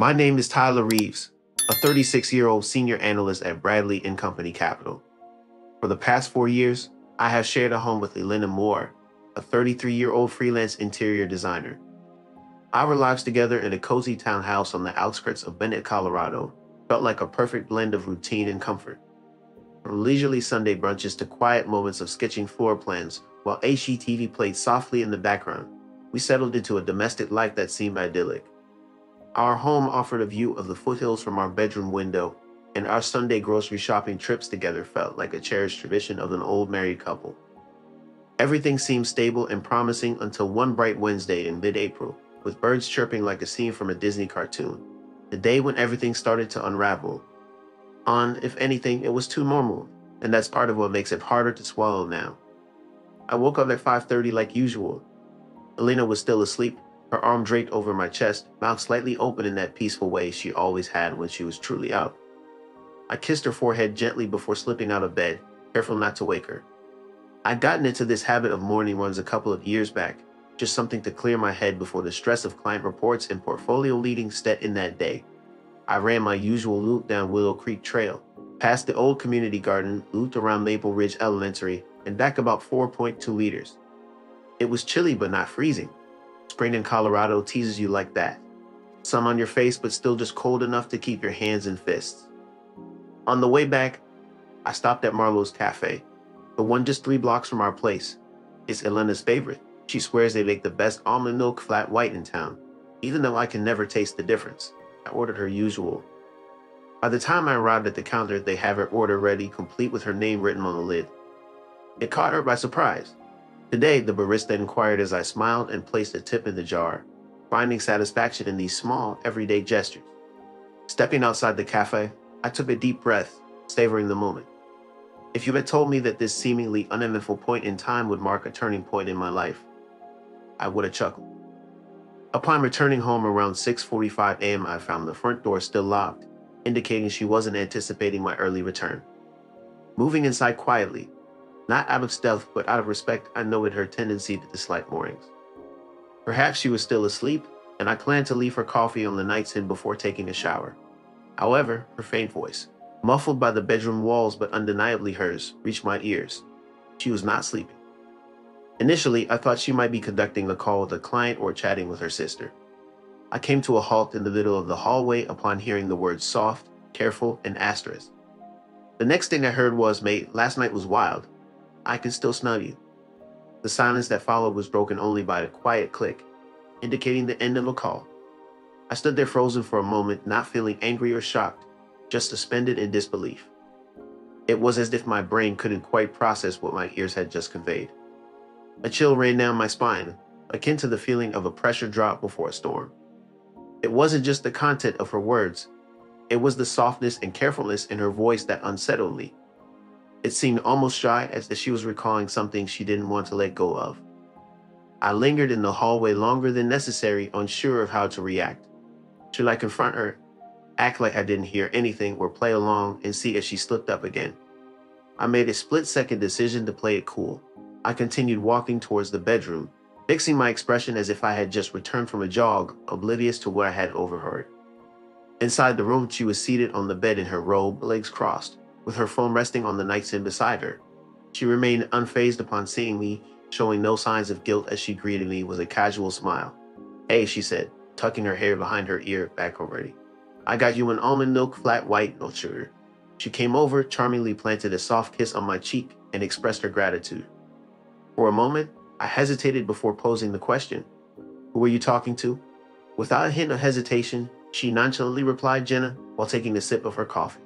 My name is Tyler Reeves, a 36-year-old senior analyst at Bradley & Company Capital. For the past 4 years, I have shared a home with Elena Moore, a 33-year-old freelance interior designer. Our lives together in a cozy townhouse on the outskirts of Bennett, Colorado, felt like a perfect blend of routine and comfort. From leisurely Sunday brunches to quiet moments of sketching floor plans while HGTV played softly in the background, we settled into a domestic life that seemed idyllic. Our home offered a view of the foothills from our bedroom window, and our Sunday grocery shopping trips together felt like a cherished tradition of an old married couple. Everything seemed stable and promising until one bright Wednesday in mid-April, with birds chirping like a scene from a Disney cartoon. The day when everything started to unravel. If anything, it was too normal, and that's part of what makes it harder to swallow now. I woke up at 5:30 like usual. Elena was still asleep, her arm draped over my chest, mouth slightly open in that peaceful way she always had when she was truly out. I kissed her forehead gently before slipping out of bed, careful not to wake her. I'd gotten into this habit of morning runs a couple of years back, just something to clear my head before the stress of client reports and portfolio leading set in that day. I ran my usual loop down Willow Creek Trail, past the old community garden, looped around Maple Ridge Elementary, and back about 4.2 liters. It was chilly but not freezing. Spring in Colorado teases you like that. Sun on your face but still just cold enough to keep your hands in fists. On the way back, I stopped at Marlowe's Cafe, the one just 3 blocks from our place. It's Elena's favorite. She swears they make the best almond milk flat white in town, even though I can never taste the difference. I ordered her usual. By the time I arrived at the counter, they have her order ready, complete with her name written on the lid. It caught her by surprise. Today, the barista inquired as I smiled and placed a tip in the jar, finding satisfaction in these small, everyday gestures. Stepping outside the cafe, I took a deep breath, savoring the moment. If you had told me that this seemingly uneventful point in time would mark a turning point in my life, I would have chuckled. Upon returning home around 6:45 a.m., I found the front door still locked, indicating she wasn't anticipating my early return. Moving inside quietly, not out of stealth but out of respect, I noted her tendency to dislike mornings. Perhaps she was still asleep, and I planned to leave her coffee on the nightstand before taking a shower. However, her faint voice, muffled by the bedroom walls but undeniably hers, reached my ears. She was not sleeping. Initially, I thought she might be conducting a call with a client or chatting with her sister. I came to a halt in the middle of the hallway upon hearing the words soft, careful, and asterisk. The next thing I heard was, "Mate, last night was wild. I can still smell you." The silence that followed was broken only by a quiet click, indicating the end of the call. I stood there frozen for a moment, not feeling angry or shocked, just suspended in disbelief. It was as if my brain couldn't quite process what my ears had just conveyed. A chill ran down my spine, akin to the feeling of a pressure drop before a storm. It wasn't just the content of her words, it was the softness and carefulness in her voice that unsettled me. It seemed almost shy, as if she was recalling something she didn't want to let go of. I lingered in the hallway longer than necessary, unsure of how to react. Should I confront her, act like I didn't hear anything, or play along and see if she slipped up again? I made a split-second decision to play it cool. I continued walking towards the bedroom, fixing my expression as if I had just returned from a jog, oblivious to what I had overheard. Inside the room, she was seated on the bed in her robe, legs crossed, with her phone resting on the nightstand beside her. She remained unfazed upon seeing me, showing no signs of guilt as she greeted me with a casual smile. "Hey," she said, tucking her hair behind her ear back already. "I got you an almond milk flat white, no sugar." She came over, charmingly planted a soft kiss on my cheek, and expressed her gratitude. For a moment, I hesitated before posing the question, "Who were you talking to?" Without a hint of hesitation, she nonchalantly replied, "Jenna," while taking a sip of her coffee.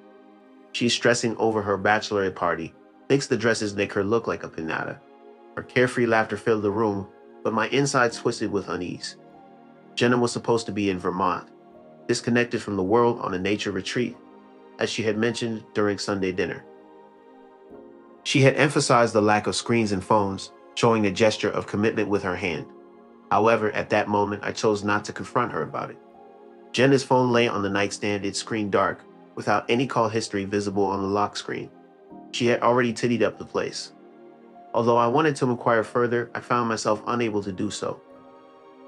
"She's stressing over her bachelorette party, thinks the dresses make her look like a pinata." Her carefree laughter filled the room, but my insides twisted with unease. Jenna was supposed to be in Vermont, disconnected from the world on a nature retreat, as she had mentioned during Sunday dinner. She had emphasized the lack of screens and phones, showing a gesture of commitment with her hand. However, at that moment, I chose not to confront her about it. Jenna's phone lay on the nightstand, its screen dark, without any call history visible on the lock screen. She had already tittied up the place. Although I wanted to inquire further, I found myself unable to do so.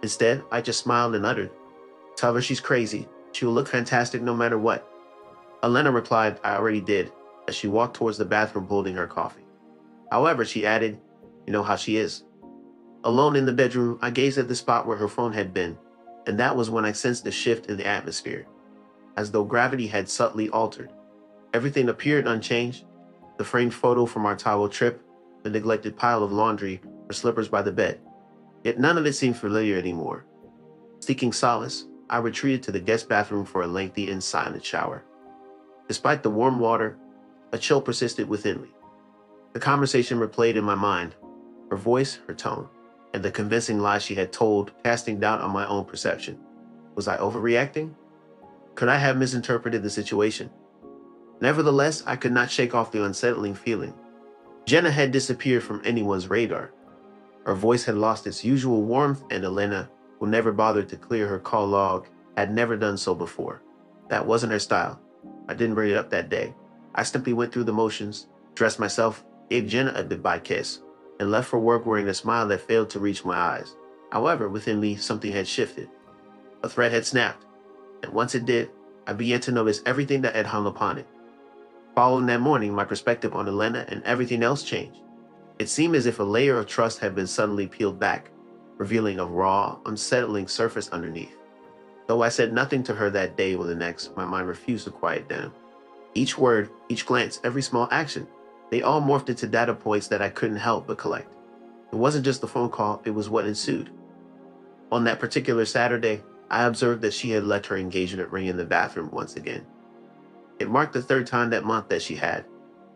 Instead, I just smiled and uttered, "Tell her she's crazy. She will look fantastic no matter what. Elena replied, I already did, as she walked towards the bathroom holding her coffee. However, she added, you know how she is. Alone in the bedroom, I gazed at the spot where her phone had been, and that was when I sensed a shift in the atmosphere, as though gravity had subtly altered. Everything appeared unchanged: the framed photo from our Tahoe trip, the neglected pile of laundry, her slippers by the bed. Yet none of it seemed familiar anymore. Seeking solace, I retreated to the guest bathroom for a lengthy and silent shower. Despite the warm water, a chill persisted within me. The conversation replayed in my mind, her voice, her tone, and the convincing lies she had told, casting doubt on my own perception. Was I overreacting? Could I have misinterpreted the situation? Nevertheless, I could not shake off the unsettling feeling. Jenna had disappeared from anyone's radar. Her voice had lost its usual warmth, and Elena, who never bothered to clear her call log, had never done so before. That wasn't her style. I didn't bring it up that day. I simply went through the motions, dressed myself, gave Jenna a goodbye kiss, and left for work wearing a smile that failed to reach my eyes. However, within me, something had shifted. A thread had snapped, and once it did, I began to notice everything that had hung upon it. Following that morning, my perspective on Elena and everything else changed. It seemed as if a layer of trust had been suddenly peeled back, revealing a raw, unsettling surface underneath. Though I said nothing to her that day or the next, my mind refused to quiet down. Each word, each glance, every small action, they all morphed into data points that I couldn't help but collect. It wasn't just the phone call, it was what ensued. On that particular Saturday, I observed that she had let her engagement ring in the bathroom once again. It marked the third time that month that she had.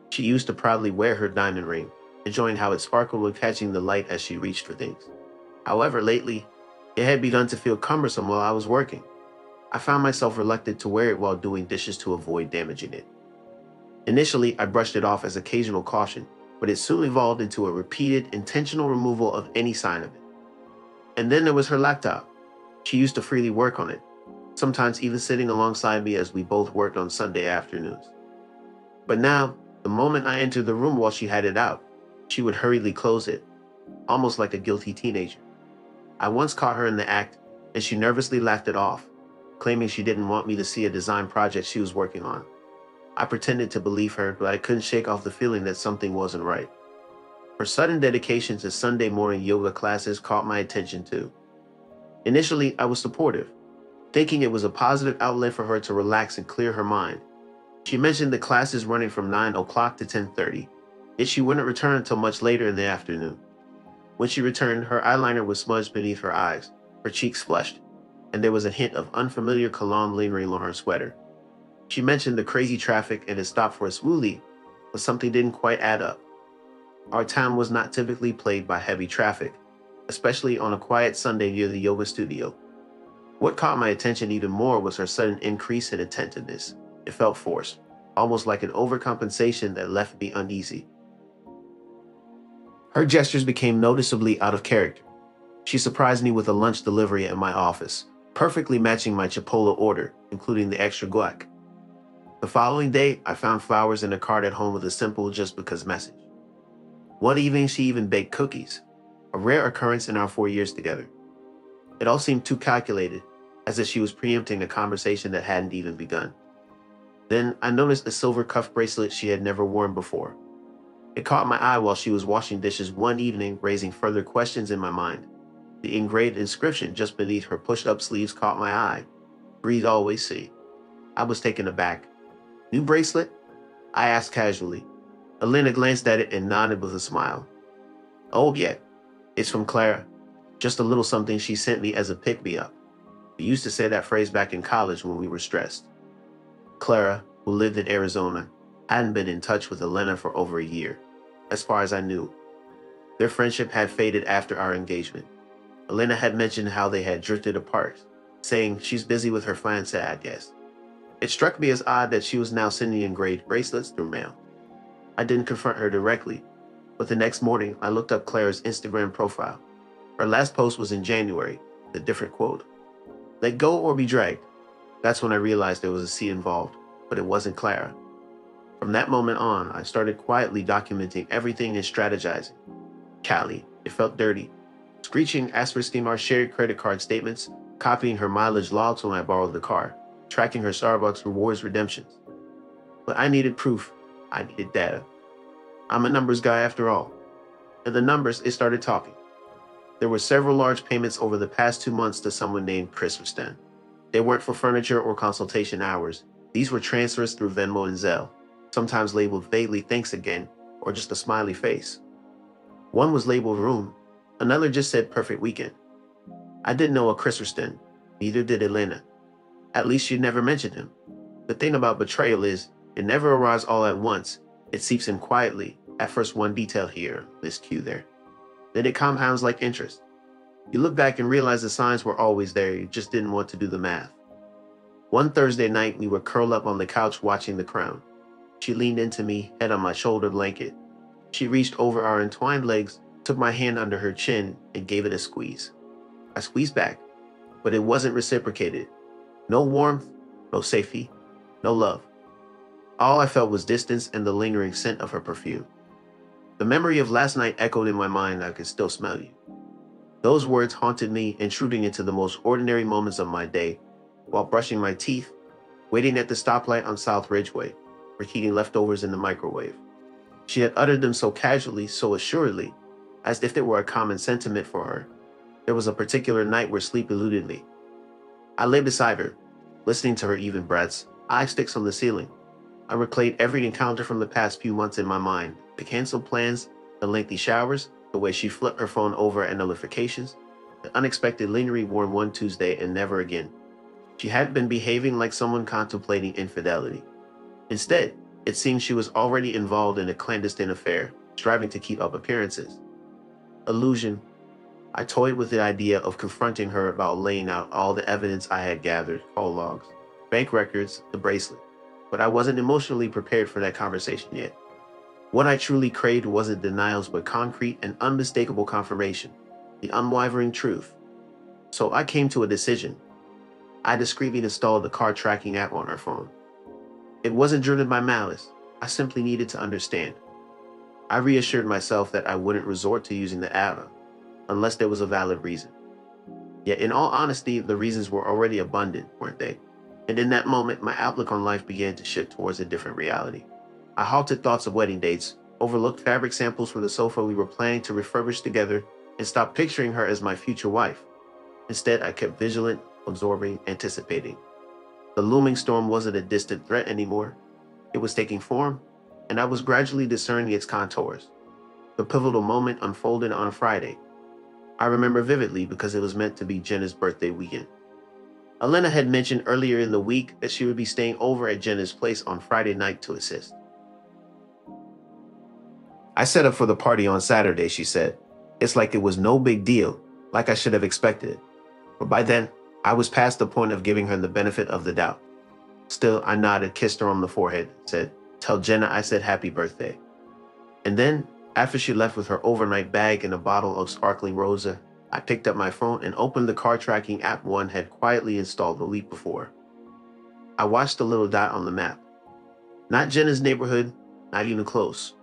She used to proudly wear her diamond ring, enjoying how it sparkled when catching the light as she reached for things. However, lately, it had begun to feel cumbersome while I was working. I found myself reluctant to wear it while doing dishes to avoid damaging it. Initially, I brushed it off as occasional caution, but it soon evolved into a repeated, intentional removal of any sign of it. And then there was her laptop. She used to freely work on it, sometimes even sitting alongside me as we both worked on Sunday afternoons. But now, the moment I entered the room while she had it out, she would hurriedly close it, almost like a guilty teenager. I once caught her in the act, and she nervously laughed it off, claiming she didn't want me to see a design project she was working on. I pretended to believe her, but I couldn't shake off the feeling that something wasn't right. Her sudden dedication to Sunday morning yoga classes caught my attention too. Initially, I was supportive, thinking it was a positive outlet for her to relax and clear her mind. She mentioned the classes running from 9 o'clock to 10:30, yet she wouldn't return until much later in the afternoon. When she returned, her eyeliner was smudged beneath her eyes, her cheeks flushed, and there was a hint of unfamiliar cologne lingering on her sweater. She mentioned the crazy traffic and had stopped for a smoothie, but something didn't quite add up. Our town was not typically plagued by heavy traffic, especially on a quiet Sunday near the yoga studio. What caught my attention even more was her sudden increase in attentiveness. It felt forced, almost like an overcompensation that left me uneasy. Her gestures became noticeably out of character. She surprised me with a lunch delivery at my office, perfectly matching my Chipotle order, including the extra guac. The following day, I found flowers in a card at home with a simple "just because" message. One evening, she even baked cookies, a rare occurrence in our 4 years together. It all seemed too calculated, as if she was preempting a conversation that hadn't even begun. Then I noticed a silver cuff bracelet she had never worn before. It caught my eye while she was washing dishes one evening, raising further questions in my mind. The engraved inscription just beneath her pushed-up sleeves caught my eye. "Breathe, always see." I was taken aback. "New bracelet?" I asked casually. Elena glanced at it and nodded with a smile. "Oh, yeah. It's from Clara. Just a little something she sent me as a pick-me-up. We used to say that phrase back in college when we were stressed." Clara, who lived in Arizona, hadn't been in touch with Elena for over a year, as far as I knew. Their friendship had faded after our engagement. Elena had mentioned how they had drifted apart, saying she's busy with her fiancé, I guess. It struck me as odd that she was now sending engraved bracelets through mail. I didn't confront her directly, but the next morning I looked up Clara's Instagram profile. Her last post was in January, with a different quote. "Let go or be dragged." That's when I realized there was a C involved, but it wasn't Clara. From that moment on, I started quietly documenting everything and strategizing. Callie, it felt dirty. Screeching, asterisk our shared credit card statements, copying her mileage logs when I borrowed the car, tracking her Starbucks rewards redemptions. But I needed proof. I needed data. I'm a numbers guy after all. And the numbers, it started talking. There were several large payments over the past 2 months to someone named Christopher. They weren't for furniture or consultation hours. These were transfers through Venmo and Zelle, sometimes labeled vaguely "thanks again" or just a smiley face. One was labeled "room," another just said "perfect weekend." I didn't know a Christopher, neither did Elena. At least she'd never mentioned him. The thing about betrayal is, it never arrives all at once. It seeps in quietly, at first one detail here, this cue there. Then it compounds like interest. You look back and realize the signs were always there, you just didn't want to do the math. One Thursday night, we were curled up on the couch watching The Crown. She leaned into me, head on my shoulder blanket. She reached over our entwined legs, took my hand under her chin, and gave it a squeeze. I squeezed back, but it wasn't reciprocated. No warmth, no safety, no love. All I felt was distance and the lingering scent of her perfume. The memory of last night echoed in my mind. I could still smell you. Those words haunted me, intruding into the most ordinary moments of my day, while brushing my teeth, waiting at the stoplight on South Ridgeway, or heating leftovers in the microwave. She had uttered them so casually, so assuredly, as if it were a common sentiment for her. There was a particular night where sleep eluded me. I lay beside her, listening to her even breaths, eyes fixed on the ceiling. I replayed every encounter from the past few months in my mind, the canceled plans, the lengthy showers, the way she flipped her phone over at notifications, the unexpected lingerie worn one Tuesday and never again. She hadn't been behaving like someone contemplating infidelity. Instead, it seemed she was already involved in a clandestine affair, striving to keep up appearances. Illusion. I toyed with the idea of confronting her about laying out all the evidence I had gathered, call logs, bank records, the bracelet. But I wasn't emotionally prepared for that conversation yet. What I truly craved wasn't denials but concrete and unmistakable confirmation, the unwavering truth. So I came to a decision. I discreetly installed the car tracking app on her phone. It wasn't driven by malice. I simply needed to understand. I reassured myself that I wouldn't resort to using the app unless there was a valid reason. Yet in all honesty, the reasons were already abundant, weren't they? And in that moment, my outlook on life began to shift towards a different reality. I halted thoughts of wedding dates, overlooked fabric samples for the sofa we were planning to refurbish together, and stopped picturing her as my future wife. Instead, I kept vigilant, absorbing, anticipating. The looming storm wasn't a distant threat anymore. It was taking form, and I was gradually discerning its contours. The pivotal moment unfolded on a Friday. I remember vividly because it was meant to be Jenna's birthday weekend. Elena had mentioned earlier in the week that she would be staying over at Jenna's place on Friday night to assist. I set up for the party on Saturday, she said. It's like it was no big deal, like I should have expected it. But by then, I was past the point of giving her the benefit of the doubt. Still, I nodded, kissed her on the forehead, and said, "Tell Jenna I said happy birthday." And then, after she left with her overnight bag and a bottle of sparkling Rosa, I picked up my phone and opened the car tracking app one had quietly installed the week before. I watched the little dot on the map. Not Jenna's neighborhood, not even close.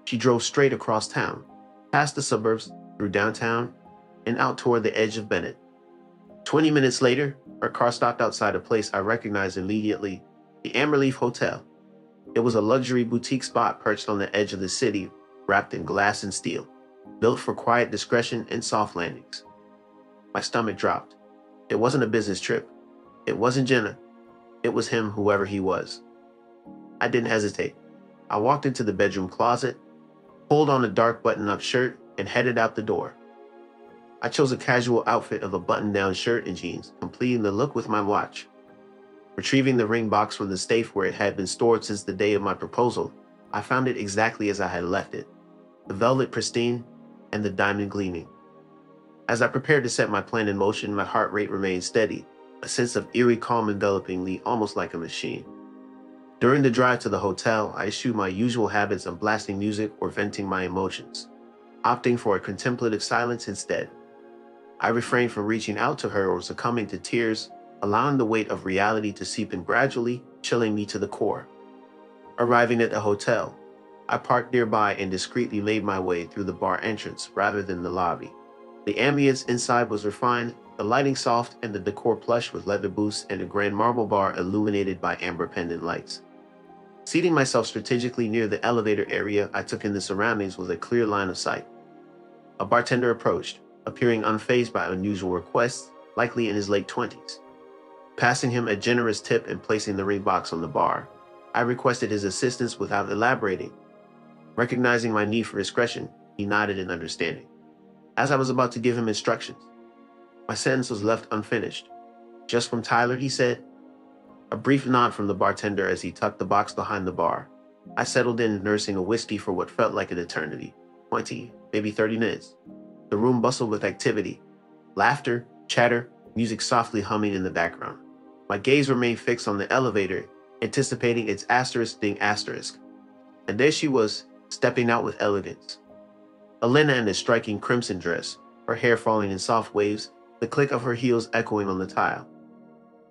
She drove straight across town, past the suburbs, through downtown, and out toward the edge of Bennett. 20 minutes later, her car stopped outside a place I recognized immediately, the Amberleaf Hotel. It was a luxury boutique spot perched on the edge of the city, wrapped in glass and steel, built for quiet discretion and soft landings. My stomach dropped. It wasn't a business trip. It wasn't Jenna. It was him, whoever he was. I didn't hesitate. I walked into the bedroom closet, pulled on a dark button-up shirt, and headed out the door. I chose a casual outfit of a button-down shirt and jeans, completing the look with my watch. Retrieving the ring box from the safe where it had been stored since the day of my proposal, I found it exactly as I had left it, the velvet pristine and the diamond gleaming. As I prepared to set my plan in motion, my heart rate remained steady, a sense of eerie calm enveloping me almost like a machine. During the drive to the hotel, I eschewed my usual habits of blasting music or venting my emotions, opting for a contemplative silence instead. I refrained from reaching out to her or succumbing to tears, allowing the weight of reality to seep in gradually, chilling me to the core. Arriving at the hotel, I parked nearby and discreetly made my way through the bar entrance rather than the lobby. The ambience inside was refined, The lighting soft and the decor plush with leather booths and a grand marble bar illuminated by amber pendant lights. Seating myself strategically near the elevator area I took in the surroundings with a clear line of sight. A bartender approached, appearing unfazed by unusual requests, likely in his late 20s. Passing him a generous tip and placing the ring box on the bar, I requested his assistance without elaborating. Recognizing my need for discretion, he nodded in understanding. As I was about to give him instructions, my sentence was left unfinished. "Just from Tyler," he said. A brief nod from the bartender as he tucked the box behind the bar. I settled in, nursing a whiskey for what felt like an eternity. 20, maybe 30 minutes. The room bustled with activity. Laughter, chatter, music softly humming in the background. My gaze remained fixed on the elevator, anticipating its asterisk ding asterisk. And there she was, stepping out with elegance. Elena in a striking crimson dress, her hair falling in soft waves, the click of her heels echoing on the tile.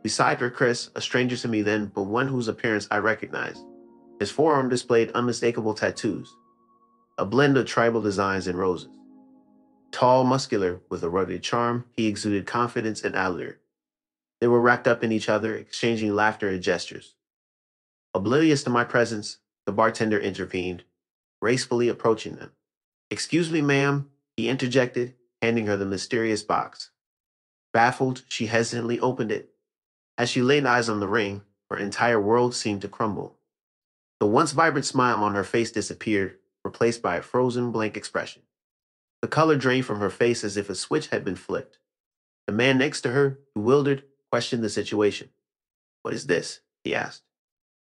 Beside her, Chris, a stranger to me then, but one whose appearance I recognized. His forearm displayed unmistakable tattoos, a blend of tribal designs and roses. Tall, muscular, with a rugged charm, he exuded confidence and allure. They were wrapped up in each other, exchanging laughter and gestures. Oblivious to my presence, the bartender intervened, gracefully approaching them. "Excuse me, ma'am," he interjected, handing her the mysterious box. Baffled, she hesitantly opened it. As she laid eyes on the ring, her entire world seemed to crumble. The once vibrant smile on her face disappeared, replaced by a frozen, blank expression. The color drained from her face as if a switch had been flipped. The man next to her, bewildered, questioned the situation. "What is this?" he asked.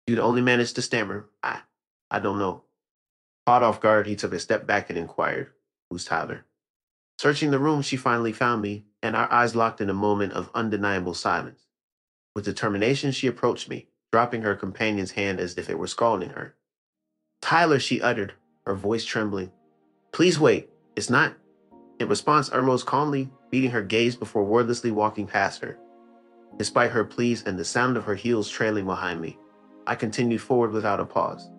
You'd only managed to stammer, I don't know." Caught off guard, he took a step back and inquired, "Who's Tyler?" Searching the room, she finally found me, and our eyes locked in a moment of undeniable silence. With determination, she approached me, dropping her companion's hand as if it were scalding her. "Tyler," she uttered, her voice trembling. "Please wait. It's not." In response, I rose calmly, meeting her gaze before wordlessly walking past her. Despite her pleas and the sound of her heels trailing behind me, I continued forward without a pause.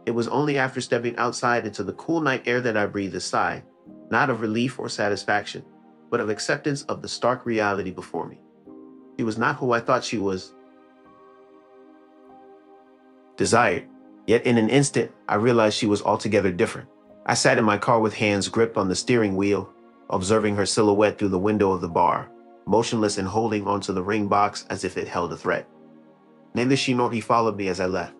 It was only after stepping outside into the cool night air that I breathed a sigh, not of relief or satisfaction, but of acceptance of the stark reality before me. She was not who I thought she was. Desired. Yet in an instant, I realized she was altogether different. I sat in my car with hands gripped on the steering wheel, observing her silhouette through the window of the bar, motionless and holding onto the ring box as if it held a threat. Neither she nor he followed me as I left.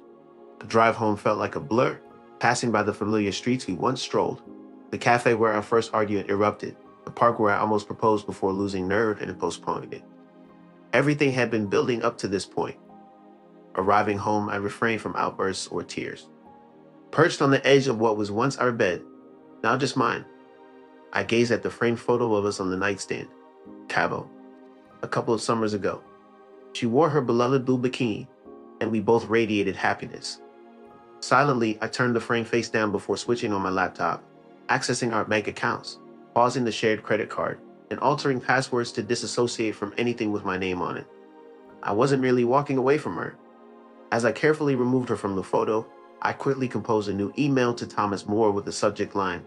The drive home felt like a blur, passing by the familiar streets we once strolled. The cafe where our first argument erupted, the park where I almost proposed before losing nerve and postponing it. Everything had been building up to this point. Arriving home, I refrained from outbursts or tears. Perched on the edge of what was once our bed, now just mine, I gazed at the framed photo of us on the nightstand. Cabo. A couple of summers ago. She wore her beloved blue bikini, and we both radiated happiness. Silently, I turned the frame face down before switching on my laptop, accessing our bank accounts, pausing the shared credit card, and altering passwords to disassociate from anything with my name on it. I wasn't merely walking away from her. As I carefully removed her from the photo, I quickly composed a new email to Thomas Moore with the subject line,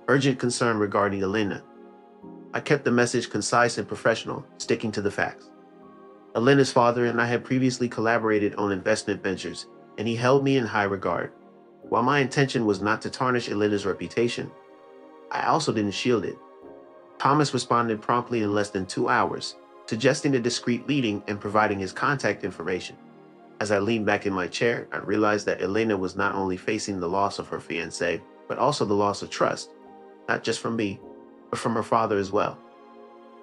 "Urgent concern regarding Elena." I kept the message concise and professional, sticking to the facts. Elena's father and I had previously collaborated on investment ventures, and he held me in high regard. While my intention was not to tarnish Elena's reputation, I also didn't shield it. Thomas responded promptly in less than 2 hours, suggesting a discreet meeting and providing his contact information. As I leaned back in my chair, I realized that Elena was not only facing the loss of her fiancé, but also the loss of trust, not just from me, but from her father as well.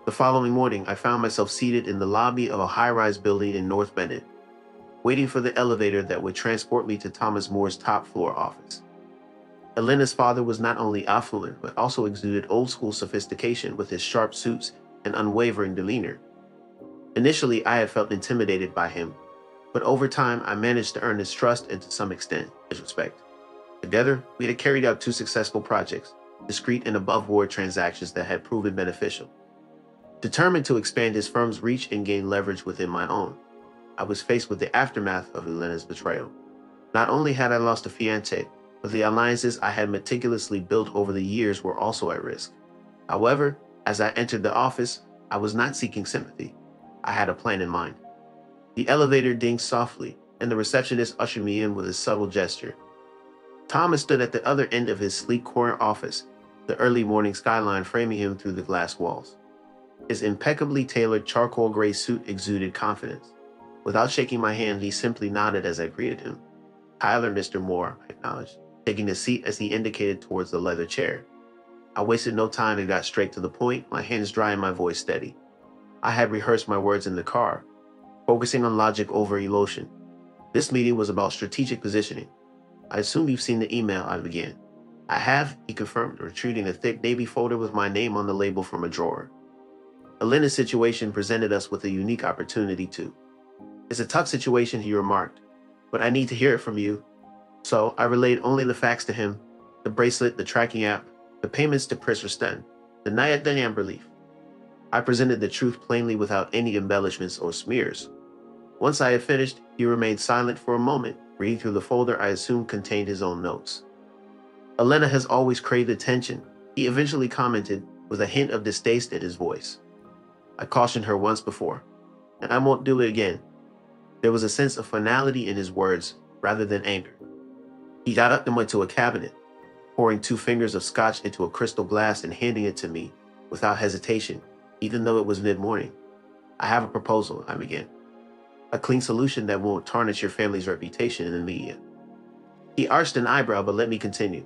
The following morning, I found myself seated in the lobby of a high-rise building in North Bennett, waiting for the elevator that would transport me to Thomas Moore's top-floor office. Elena's father was not only affluent, but also exuded old-school sophistication with his sharp suits and unwavering demeanor. Initially, I had felt intimidated by him, but over time, I managed to earn his trust and to some extent, his respect. Together, we had carried out 2 successful projects, discreet and above-board transactions that had proven beneficial. Determined to expand his firm's reach and gain leverage within my own, I was faced with the aftermath of Elena's betrayal. Not only had I lost a fiancé, but the alliances I had meticulously built over the years were also at risk. However, as I entered the office, I was not seeking sympathy. I had a plan in mind. The elevator dinged softly, and the receptionist ushered me in with a subtle gesture. Thomas stood at the other end of his sleek corner office, the early morning skyline framing him through the glass walls. His impeccably tailored charcoal gray suit exuded confidence. Without shaking my hand, he simply nodded as I greeted him. "Tyler, Mr. Moore," I acknowledged, taking a seat as he indicated towards the leather chair. I wasted no time and got straight to the point, my hands dry and my voice steady. I had rehearsed my words in the car, focusing on logic over emotion. This meeting was about strategic positioning. "I assume you've seen the email," I began. "I have," he confirmed, retrieving a thick navy folder with my name on the label from a drawer. Elena's situation presented us with a unique opportunity too. "It's a tough situation," he remarked, "but I need to hear it from you." So I relayed only the facts to him: the bracelet, the tracking app, the payments to Pris Resten, the Nayat Danyam relief. I presented the truth plainly without any embellishments or smears. Once I had finished, he remained silent for a moment, reading through the folder I assumed contained his own notes. "Elena has always craved attention," he eventually commented, with a hint of distaste in his voice. I cautioned her once before, and I won't do it again. There was a sense of finality in his words rather than anger. He got up and went to a cabinet, pouring 2 fingers of scotch into a crystal glass and handing it to me without hesitation, even though it was mid-morning. "I have a proposal," I began. "A clean solution that won't tarnish your family's reputation in the media." He arched an eyebrow but let me continue.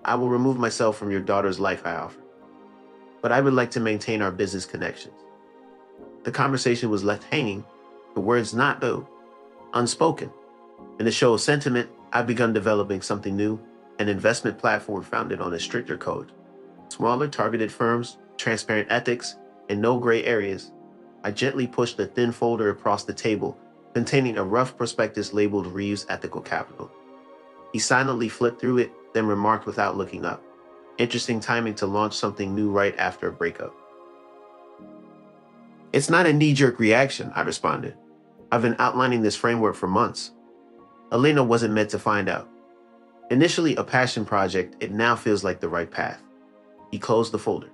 "I will remove myself from your daughter's life," I offered, "but I would like to maintain our business connections." The conversation was left hanging, the words not unspoken. In a show of sentiment, I've begun developing something new, an investment platform founded on a stricter code. Smaller targeted firms, transparent ethics, and no gray areas. I gently pushed the thin folder across the table, containing a rough prospectus labeled Reeves Ethical Capital. He silently flipped through it, then remarked without looking up, "Interesting timing to launch something new right after a breakup." "It's not a knee-jerk reaction," I responded. "I've been outlining this framework for months." Elena wasn't meant to find out. Initially a passion project, it now feels like the right path. He closed the folder.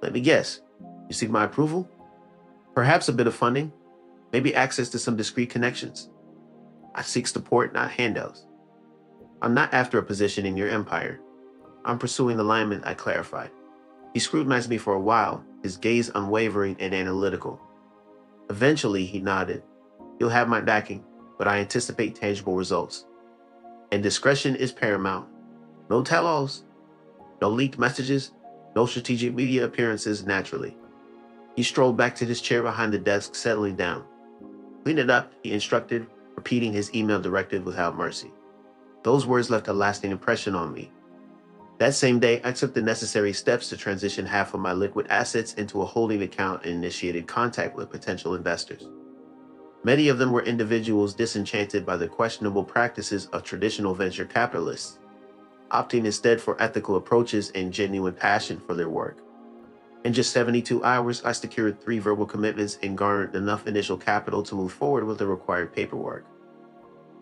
"Let me guess. You seek my approval? Perhaps a bit of funding? Maybe access to some discreet connections?" "I seek support, not handouts. I'm not after a position in your empire. I'm pursuing alignment," I clarified. He scrutinized me for a while, his gaze unwavering and analytical. Eventually, he nodded. "You'll have my backing, but I anticipate tangible results. And discretion is paramount. No tell-alls, no leaked messages, no strategic media appearances naturally." He strolled back to his chair behind the desk, settling down. "Clean it up," he instructed, repeating his email directive without mercy. Those words left a lasting impression on me. That same day, I took the necessary steps to transition half of my liquid assets into a holding account and initiated contact with potential investors. Many of them were individuals disenchanted by the questionable practices of traditional venture capitalists, opting instead for ethical approaches and genuine passion for their work. In just 72 hours, I secured 3 verbal commitments and garnered enough initial capital to move forward with the required paperwork.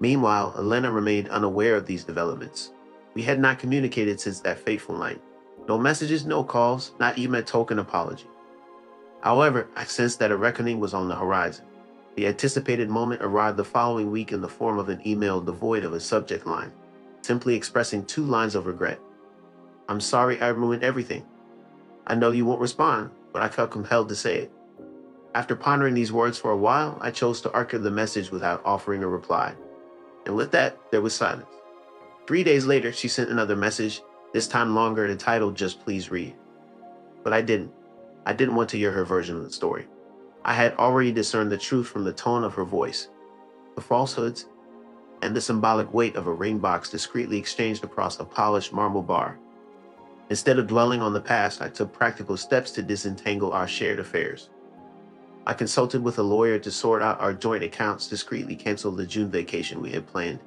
Meanwhile, Elena remained unaware of these developments. We had not communicated since that fateful night. No messages, no calls, not even a token apology. However, I sensed that a reckoning was on the horizon. The anticipated moment arrived the following week in the form of an email devoid of a subject line, simply expressing 2 lines of regret. "I'm sorry I ruined everything. I know you won't respond, but I felt compelled to say it." After pondering these words for a while, I chose to archive the message without offering a reply. And with that, there was silence. 3 days later, she sent another message, this time longer and titled "Just Please Read." But I didn't. I didn't want to hear her version of the story. I had already discerned the truth from the tone of her voice, the falsehoods, and the symbolic weight of a ring box discreetly exchanged across a polished marble bar. Instead of dwelling on the past, I took practical steps to disentangle our shared affairs. I consulted with a lawyer to sort out our joint accounts, discreetly canceled the June vacation we had planned,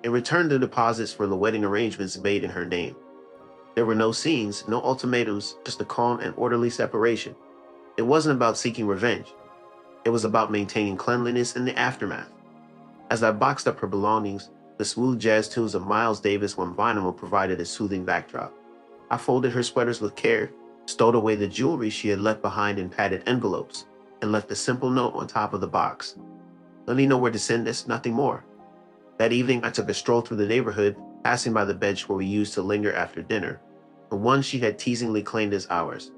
and returned the deposits for the wedding arrangements made in her name. There were no scenes, no ultimatums, just a calm and orderly separation. It wasn't about seeking revenge. It was about maintaining cleanliness in the aftermath. As I boxed up her belongings, the smooth jazz tunes of Miles Davis on vinyl provided a soothing backdrop. I folded her sweaters with care, stowed away the jewelry she had left behind in padded envelopes, and left a simple note on top of the box. Let me know where to send this, nothing more. That evening, I took a stroll through the neighborhood, passing by the bench where we used to linger after dinner, the one she had teasingly claimed as ours.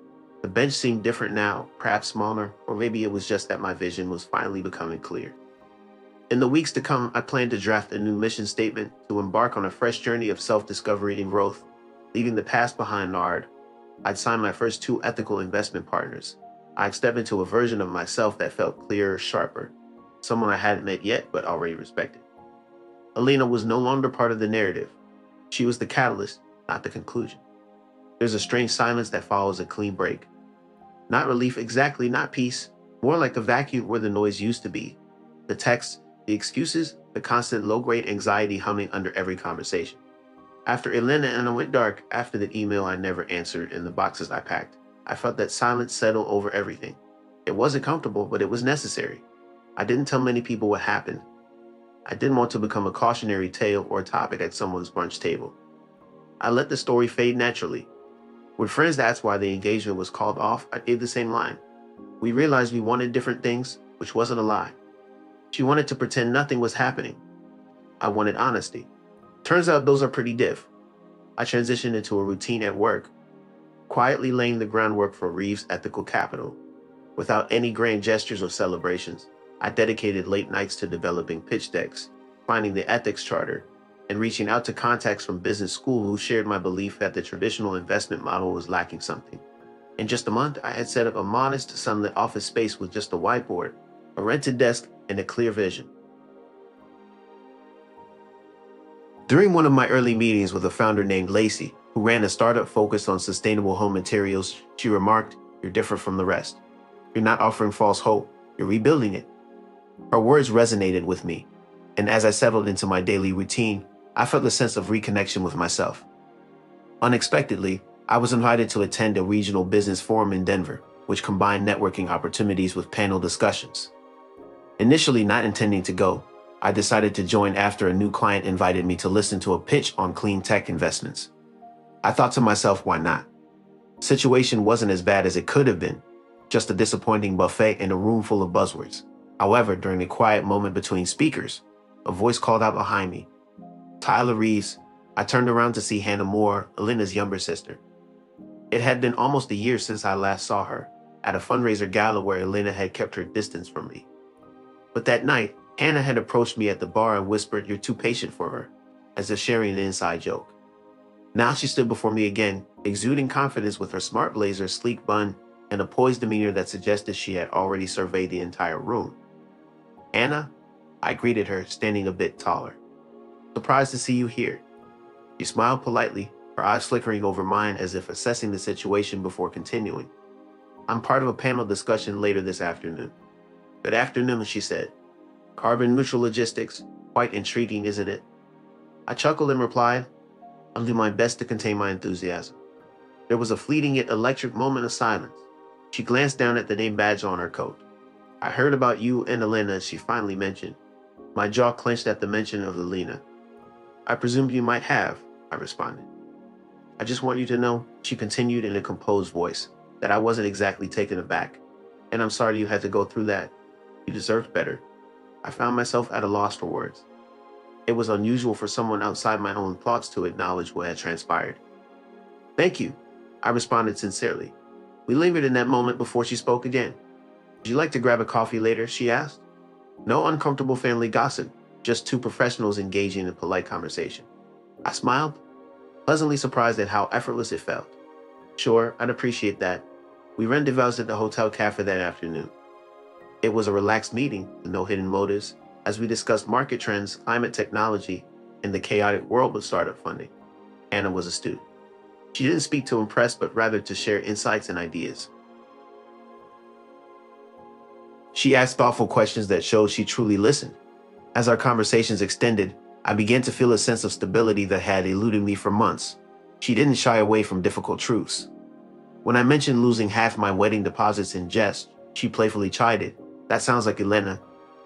The bench seemed different now, perhaps smaller, or maybe it was just that my vision was finally becoming clear. In the weeks to come, I plan to draft a new mission statement to embark on a fresh journey of self-discovery and growth, leaving the past behind Nard. I'd signed my first 2 ethical investment partners. I'd stepped into a version of myself that felt clearer, sharper, someone I hadn't met yet but already respected. Alina was no longer part of the narrative. She was the catalyst, not the conclusion. There's a strange silence that follows a clean break. Not relief exactly, not peace, more like a vacuum where the noise used to be. The texts, the excuses, the constant low-grade anxiety humming under every conversation. After Elena and I went dark, after the email I never answered and the boxes I packed, I felt that silence settle over everything. It wasn't comfortable, but it was necessary. I didn't tell many people what happened. I didn't want to become a cautionary tale or a topic at someone's brunch table. I let the story fade naturally. When friends asked why the engagement was called off, I gave the same line. We realized we wanted different things, which wasn't a lie. She wanted to pretend nothing was happening. I wanted honesty. Turns out those are pretty diff. I transitioned into a routine at work, quietly laying the groundwork for Reeves' ethical capital. Without any grand gestures or celebrations, I dedicated late nights to developing pitch decks, finding the ethics charter, and reaching out to contacts from business school who shared my belief that the traditional investment model was lacking something. In just a month, I had set up a modest, sunlit office space with just a whiteboard, a rented desk, and a clear vision. During one of my early meetings with a founder named Lacey, who ran a startup focused on sustainable home materials, she remarked, "You're different from the rest. You're not offering false hope, you're rebuilding it." Her words resonated with me, and as I settled into my daily routine, I felt a sense of reconnection with myself. Unexpectedly, I was invited to attend a regional business forum in Denver, which combined networking opportunities with panel discussions. Initially not intending to go, I decided to join after a new client invited me to listen to a pitch on clean tech investments. I thought to myself, why not? The situation wasn't as bad as it could have been, just a disappointing buffet and a room full of buzzwords. However, during a quiet moment between speakers, a voice called out behind me, "Tyler Reeves." I turned around to see Hannah Moore, Elena's younger sister. It had been almost a year since I last saw her, at a fundraiser gala where Elena had kept her distance from me. But that night, Hannah had approached me at the bar and whispered, "You're too patient for her," as if sharing an inside joke. Now she stood before me again, exuding confidence with her smart blazer, sleek bun, and a poised demeanor that suggested she had already surveyed the entire room. "Hannah," I greeted her, standing a bit taller. "Surprised to see you here." She smiled politely, her eyes flickering over mine as if assessing the situation before continuing. "I'm part of a panel discussion later this afternoon." "Good afternoon," she said. "Carbon neutral logistics, quite intriguing, isn't it?" I chuckled and replied, "I'll do my best to contain my enthusiasm." There was a fleeting yet electric moment of silence. She glanced down at the name badge on her coat. "I heard about you and Elena," she finally mentioned. My jaw clenched at the mention of Elena. "I presumed you might have," I responded. "I just want you to know," she continued in a composed voice, "that I wasn't exactly taken aback. And I'm sorry you had to go through that. You deserved better." I found myself at a loss for words. It was unusual for someone outside my own thoughts to acknowledge what had transpired. "Thank you," I responded sincerely. We lingered in that moment before she spoke again. "Would you like to grab a coffee later?" she asked. No uncomfortable family gossip, just 2 professionals engaging in polite conversation. I smiled, pleasantly surprised at how effortless it felt. "Sure, I'd appreciate that." We rendezvoused at the hotel cafe that afternoon. It was a relaxed meeting with no hidden motives, as we discussed market trends, climate technology, and the chaotic world of startup funding. Anna was astute. She didn't speak to impress, but rather to share insights and ideas. She asked thoughtful questions that showed she truly listened. As our conversations extended, I began to feel a sense of stability that had eluded me for months. She didn't shy away from difficult truths. When I mentioned losing half my wedding deposits in jest, she playfully chided, "That sounds like Elena.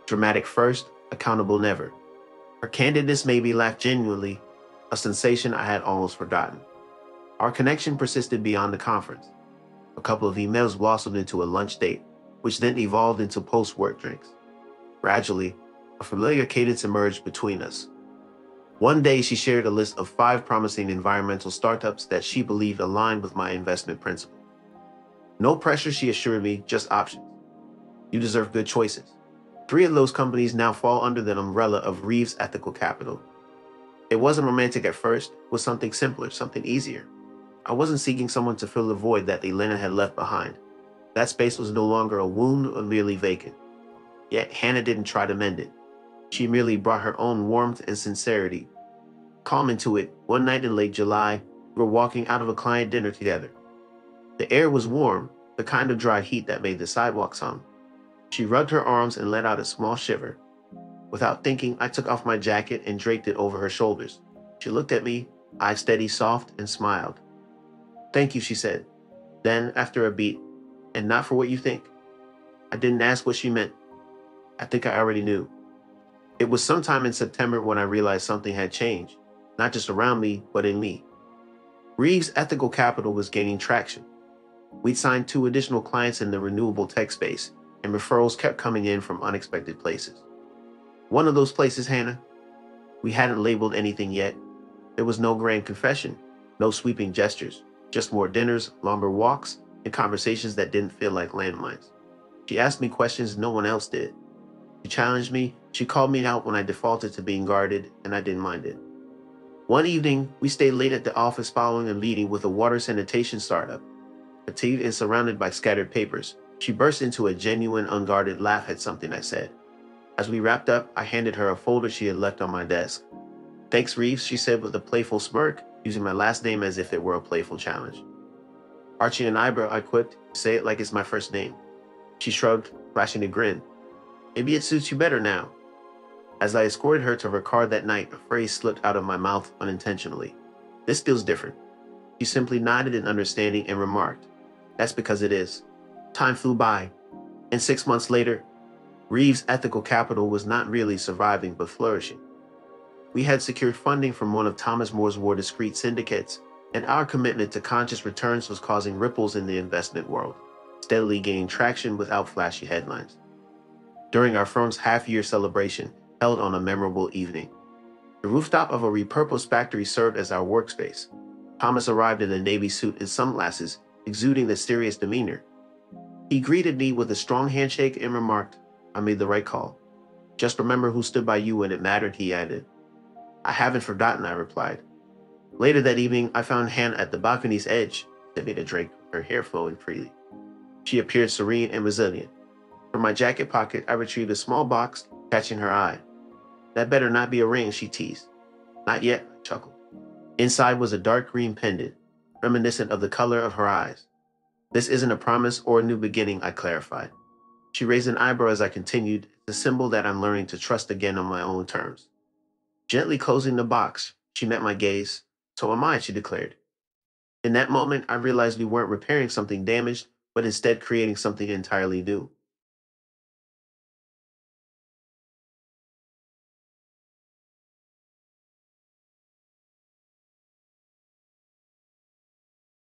Dramatic first, accountable never." Her candidness made me laugh genuinely, a sensation I had almost forgotten. Our connection persisted beyond the conference. A couple of emails blossomed into a lunch date, which then evolved into post-work drinks. Gradually, a familiar cadence emerged between us. One day, she shared a list of 5 promising environmental startups that she believed aligned with my investment principles. No pressure, she assured me, just options. You deserve good choices. 3 of those companies now fall under the umbrella of Reeves Ethical Capital. It wasn't romantic at first, it was something simpler, something easier. I wasn't seeking someone to fill the void that Elena had left behind. That space was no longer a wound or merely vacant. Yet Hannah didn't try to mend it. She merely brought her own warmth and sincerity. Calm into it, one night in late July, we were walking out of a client dinner together. The air was warm, the kind of dry heat that made the sidewalks hum. She rubbed her arms and let out a small shiver. Without thinking, I took off my jacket and draped it over her shoulders. She looked at me, eyes steady, soft, and smiled. "Thank you," she said. Then, after a beat, "And not for what you think." I didn't ask what she meant. I think I already knew. It was sometime in September when I realized something had changed, not just around me, but in me. Reeves Ethical Capital was gaining traction. We'd signed 2 additional clients in the renewable tech space, and referrals kept coming in from unexpected places. One of those places, Hannah? We hadn't labeled anything yet. There was no grand confession, no sweeping gestures, just more dinners, longer walks, and conversations that didn't feel like landmines. She asked me questions no one else did. She challenged me, she called me out when I defaulted to being guarded, and I didn't mind it. One evening, we stayed late at the office following a meeting with a water sanitation startup. Fatigued and surrounded by scattered papers, she burst into a genuine, unguarded laugh at something I said. As we wrapped up, I handed her a folder she had left on my desk. "Thanks, Reeves," she said with a playful smirk, using my last name as if it were a playful challenge. "Archie an eyebrow," I quipped. "Say it like it's my first name." She shrugged, flashing a grin. "Maybe it suits you better now." As I escorted her to her car that night, a phrase slipped out of my mouth unintentionally. "This feels different." She simply nodded in understanding and remarked, "That's because it is." Time flew by, and 6 months later, Reeves Ethical Capital was not really surviving but flourishing. We had secured funding from one of Thomas More's more discreet syndicates, and our commitment to conscious returns was causing ripples in the investment world, steadily gaining traction without flashy headlines. During our firm's half-year celebration, held on a memorable evening, the rooftop of a repurposed factory served as our workspace. Thomas arrived in a navy suit and sunglasses, exuding a serious demeanor. He greeted me with a strong handshake and remarked, "I made the right call. Just remember who stood by you when it mattered," he added. "I haven't forgotten," I replied. Later that evening, I found Hannah at the balcony's edge, sipping a drink, her hair flowing freely. She appeared serene and resilient. From my jacket pocket, I retrieved a small box, catching her eye. "That better not be a ring," she teased. "Not yet," I chuckled. Inside was a dark green pendant, reminiscent of the color of her eyes. "This isn't a promise or a new beginning," I clarified. She raised an eyebrow as I continued, "It's a symbol that I'm learning to trust again on my own terms." Gently closing the box, she met my gaze. "So am I," she declared. In that moment, I realized we weren't repairing something damaged, but instead creating something entirely new.